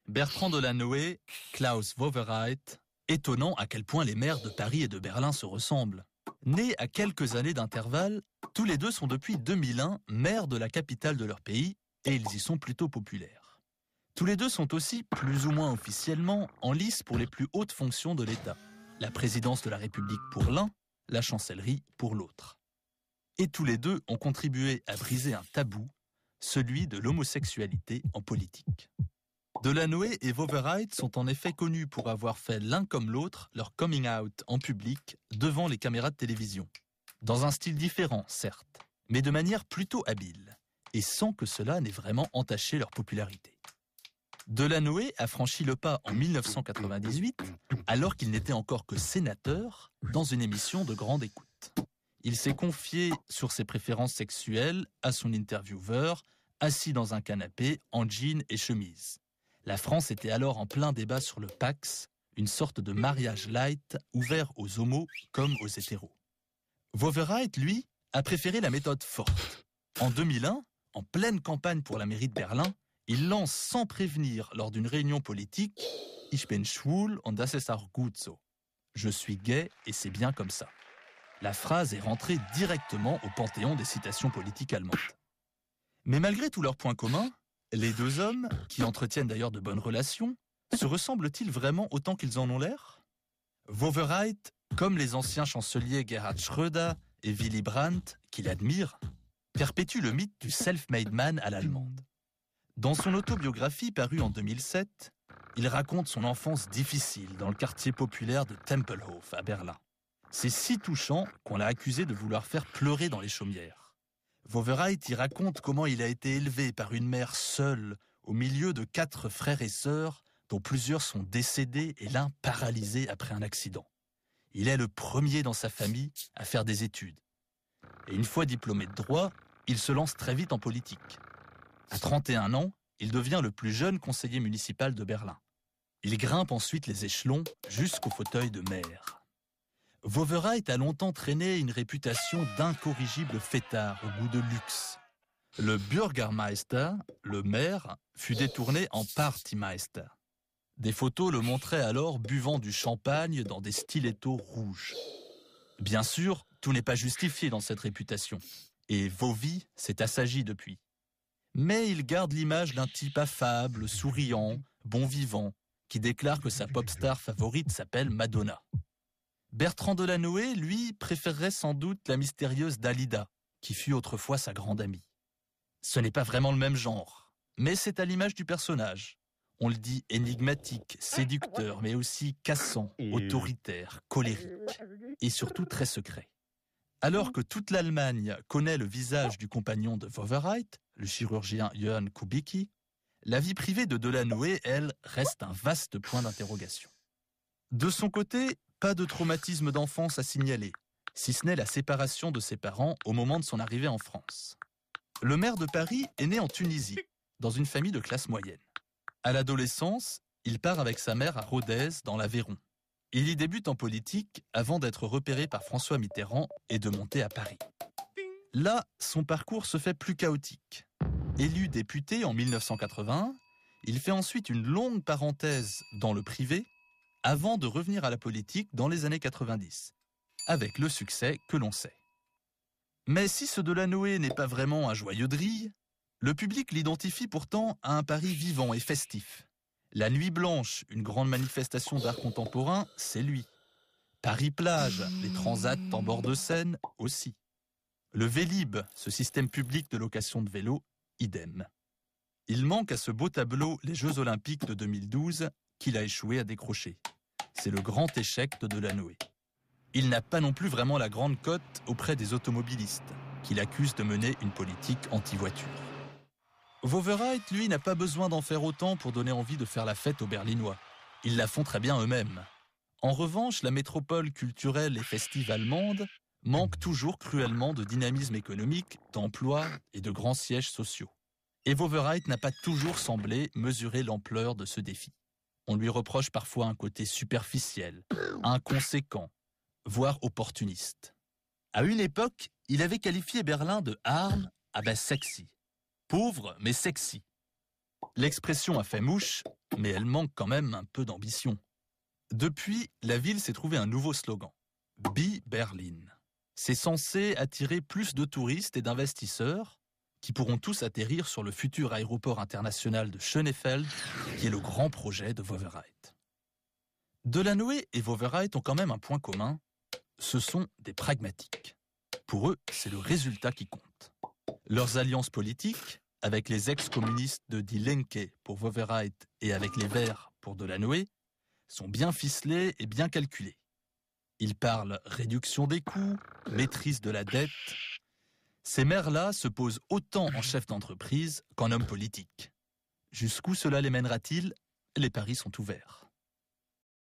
Bertrand Delanoë, Klaus Wowereit, étonnant à quel point les maires de Paris et de Berlin se ressemblent. Nés à quelques années d'intervalle, tous les deux sont depuis 2001 maires de la capitale de leur pays et ils y sont plutôt populaires. Tous les deux sont aussi, plus ou moins officiellement, en lice pour les plus hautes fonctions de l'État. La présidence de la République pour l'un, la chancellerie pour l'autre. Et tous les deux ont contribué à briser un tabou, celui de l'homosexualité en politique. Delanoë et Wowereit sont en effet connus pour avoir fait l'un comme l'autre leur coming out en public devant les caméras de télévision. Dans un style différent, certes, mais de manière plutôt habile, et sans que cela n'ait vraiment entaché leur popularité. Delanoë a franchi le pas en 1998, alors qu'il n'était encore que sénateur, dans une émission de grande écoute. Il s'est confié sur ses préférences sexuelles à son intervieweur, assis dans un canapé, en jean et chemise. La France était alors en plein débat sur le Pax, une sorte de mariage light ouvert aux homos comme aux hétéros. Wowereit, lui, a préféré la méthode forte. En 2001, en pleine campagne pour la mairie de Berlin, il lance sans prévenir lors d'une réunion politique « Ich bin schwul und das ist auch gut so ». « Je suis gay et c'est bien comme ça ». La phrase est rentrée directement au panthéon des citations politiques allemandes. Mais malgré tous leurs points communs, les deux hommes, qui entretiennent d'ailleurs de bonnes relations, se ressemblent-ils vraiment autant qu'ils en ont l'air ? Wowereit, comme les anciens chanceliers Gerhard Schröder et Willy Brandt, qu'il admire, perpétue le mythe du self-made man à l'allemande. Dans son autobiographie parue en 2007, il raconte son enfance difficile dans le quartier populaire de Tempelhof à Berlin. C'est si touchant qu'on l'a accusé de vouloir faire pleurer dans les chaumières. Wowereit y raconte comment il a été élevé par une mère seule, au milieu de 4 frères et sœurs, dont plusieurs sont décédés et l'un paralysé après un accident. Il est le premier dans sa famille à faire des études. Et une fois diplômé de droit, il se lance très vite en politique. À 31 ans, il devient le plus jeune conseiller municipal de Berlin. Il grimpe ensuite les échelons jusqu'au fauteuil de maire. Wowereit a longtemps traîné une réputation d'incorrigible fêtard au goût de luxe. Le Bürgermeister, le maire, fut détourné en Partymeister. Des photos le montraient alors buvant du champagne dans des stilettos rouges. Bien sûr, tout n'est pas justifié dans cette réputation, et Wowi s'est assagi depuis. Mais il garde l'image d'un type affable, souriant, bon vivant, qui déclare que sa pop star favorite s'appelle Madonna. Bertrand Delanoë, lui, préférerait sans doute la mystérieuse Dalida, qui fut autrefois sa grande amie. Ce n'est pas vraiment le même genre, mais c'est à l'image du personnage. On le dit énigmatique, séducteur, mais aussi cassant, autoritaire, colérique, et surtout très secret. Alors que toute l'Allemagne connaît le visage du compagnon de Wowereit, le chirurgien Jörn Kubicki, la vie privée de Delanoë, elle, reste un vaste point d'interrogation. De son côté, pas de traumatisme d'enfance à signaler, si ce n'est la séparation de ses parents au moment de son arrivée en France. Le maire de Paris est né en Tunisie, dans une famille de classe moyenne. À l'adolescence, il part avec sa mère à Rodez, dans l'Aveyron. Il y débute en politique avant d'être repéré par François Mitterrand et de monter à Paris. Là, son parcours se fait plus chaotique. Élu député en 1981, il fait ensuite une longue parenthèse dans le privé avant de revenir à la politique dans les années 90, avec le succès que l'on sait. Mais si ce Delanoë n'est pas vraiment un joyeux de rire, le public l'identifie pourtant à un Paris vivant et festif. La Nuit Blanche, une grande manifestation d'art contemporain, c'est lui. Paris-Plage, les transats en bord de Seine, aussi. Le Vélib, ce système public de location de vélo, idem. Il manque à ce beau tableau les Jeux Olympiques de 2012 qu'il a échoué à décrocher. C'est le grand échec de Delanoë. Il n'a pas non plus vraiment la grande cote auprès des automobilistes, qu'il accuse de mener une politique anti-voiture. Wowereit, lui, n'a pas besoin d'en faire autant pour donner envie de faire la fête aux Berlinois. Ils la font très bien eux-mêmes. En revanche, la métropole culturelle et festive allemande manque toujours cruellement de dynamisme économique, d'emploi et de grands sièges sociaux. Et Wowereit n'a pas toujours semblé mesurer l'ampleur de ce défi. On lui reproche parfois un côté superficiel, inconséquent, voire opportuniste. À une époque, il avait qualifié Berlin de arm, sexy. Pauvre, mais sexy. L'expression a fait mouche, mais elle manque quand même un peu d'ambition. Depuis, la ville s'est trouvé un nouveau slogan, Be Berlin. C'est censé attirer plus de touristes et d'investisseurs qui pourront tous atterrir sur le futur aéroport international de Schönefeld, qui est le grand projet de Wowereit. Delanoë et Wowereit ont quand même un point commun, ce sont des pragmatiques. Pour eux, c'est le résultat qui compte. Leurs alliances politiques, avec les ex-communistes de Die Linke pour Wowereit et avec les Verts pour Delanoë, sont bien ficelées et bien calculées. Ils parlent réduction des coûts, maîtrise de la dette. Ces maires-là se posent autant en chef d'entreprise qu'en homme politique. Jusqu'où cela les mènera-t-il? Les paris sont ouverts.